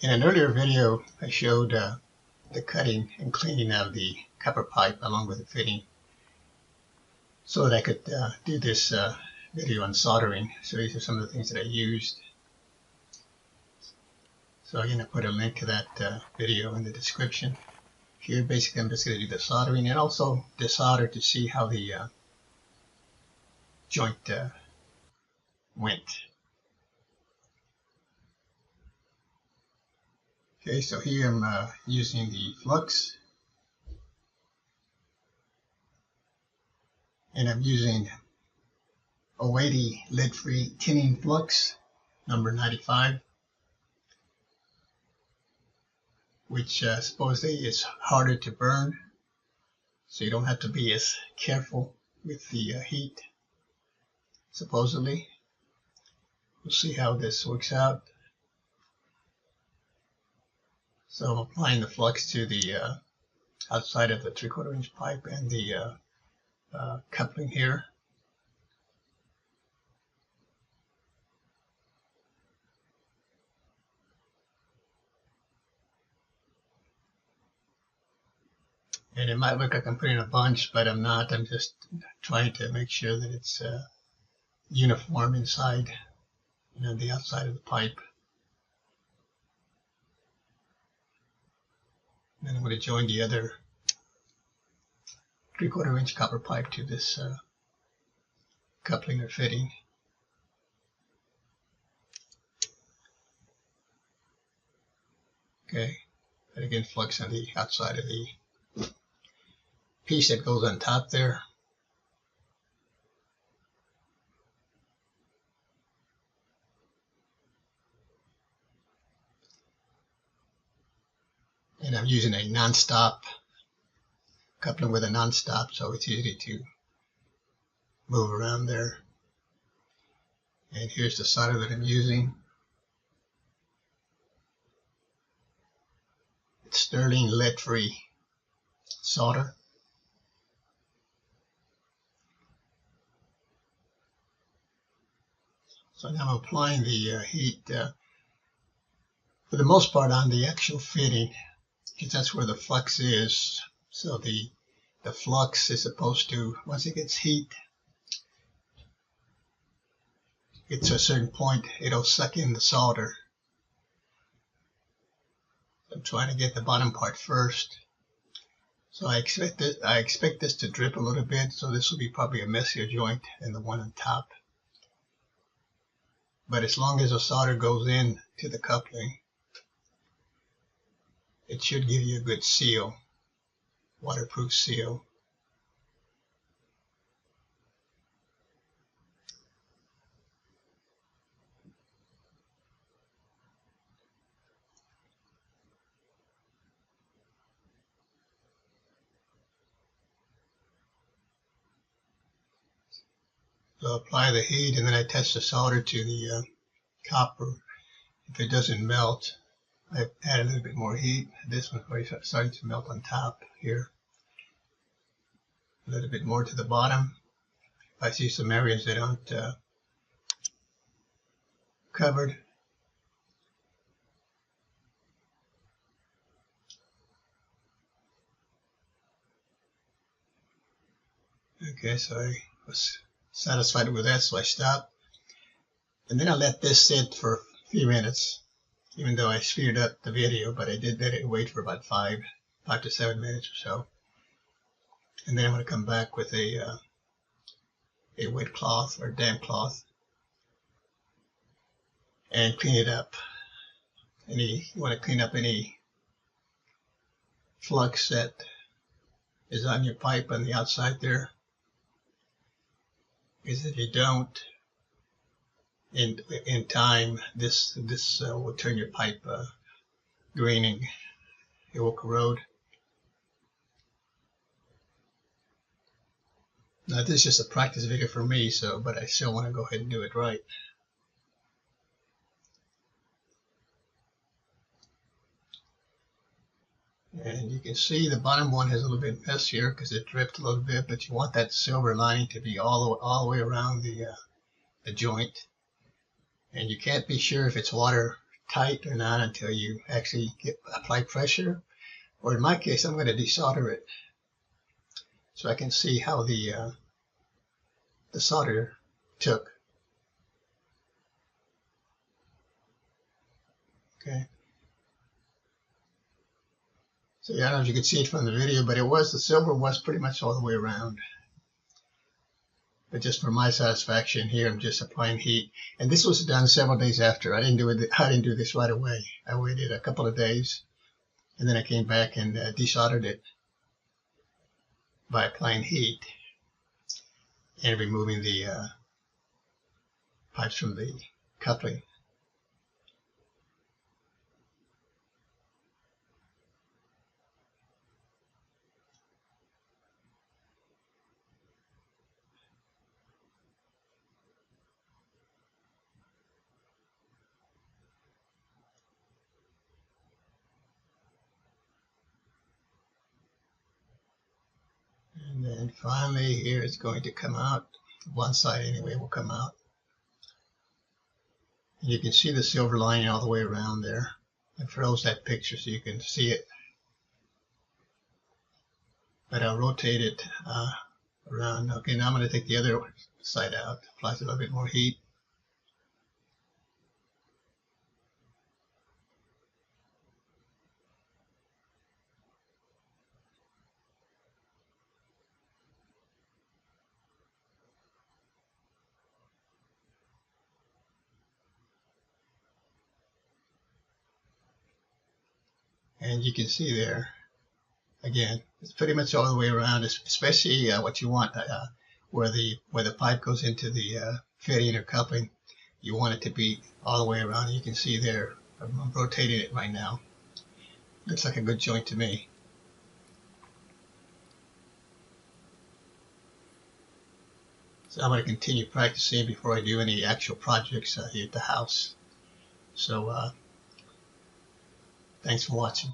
In an earlier video, I showed the cutting and cleaning of the copper pipe along with the fitting so that I could do this video on soldering. So these are some of the things that I used. So I'm going to put a link to that video in the description. Here basically I'm just going to do the soldering and also desolder to see how the joint went. Okay, so here I'm using the flux, and I'm using 080 lead-free tinning flux number 95, which supposedly is harder to burn, so you don't have to be as careful with the heat, supposedly. We'll see how this works out. So I'm applying the flux to the outside of the 3/4 inch pipe and the coupling here. And it might look like I'm putting a bunch, but I'm not. I'm just trying to make sure that it's uniform inside, the outside of the pipe. And then I'm going to join the other 3/4 inch copper pipe to this coupling or fitting. Okay, and again flux on the outside of the piece that goes on top there. And I'm using a non-stop, coupling with a non-stop, so it's easy to move around there. And here's the solder that I'm using. It's sterling lead-free solder. So now I'm applying the heat for the most part on the actual fitting, because that's where the flux is. So the flux is supposed to, once it gets heat, to a certain point, it'll suck in the solder. I'm trying to get the bottom part first. So I expect this to drip a little bit, so this will be probably a messier joint than the one on top. But as long as the solder goes in to the coupling, it should give you a good seal, waterproof seal. So apply the heat, and then I test the solder to the copper. If it doesn't melt, I add a little bit more heat. This one's already starting to melt on top here. A little bit more to the bottom. If I see some areas that aren't covered, okay, so I was satisfied with that, so I stopped. And then I let this sit for a few minutes, even though I speeded up the video, but I did let it wait for about 5 to 7 minutes or so. And then I'm going to come back with a wet cloth or damp cloth and clean it up. You want to clean up any flux that is on your pipe on the outside there, because if you don't, in time, this will turn your pipe greening. It will corrode. Now this is just a practice video for me, but I still want to go ahead and do it right. And you can see the bottom one has a little bit messier because it dripped a little bit, but you want that silver lining to be all the way around the joint. And you can't be sure if it's water tight or not until you actually apply pressure. Or in my case, I'm going to desolder it so I can see how the solder took. Okay. So yeah, I don't know if you could see it from the video, but the silver was pretty much all the way around. But just for my satisfaction here, I'm just applying heat. And this was done several days after. I didn't do this right away. I waited a couple of days, and then I came back and desoldered it by applying heat and removing the pipes from the coupling. And then finally here it's going to come out. One side anyway will come out. And you can see the silver lining all the way around there. I froze that picture so you can see it. But I'll rotate it around. Okay, now I'm going to take the other side out. Applies a little bit more heat. And you can see there, again, it's pretty much all the way around, especially what you want, where the pipe goes into the fitting or coupling. You want it to be all the way around. You can see there, I'm rotating it right now. Looks like a good joint to me. So I'm going to continue practicing before I do any actual projects here at the house. So thanks for watching.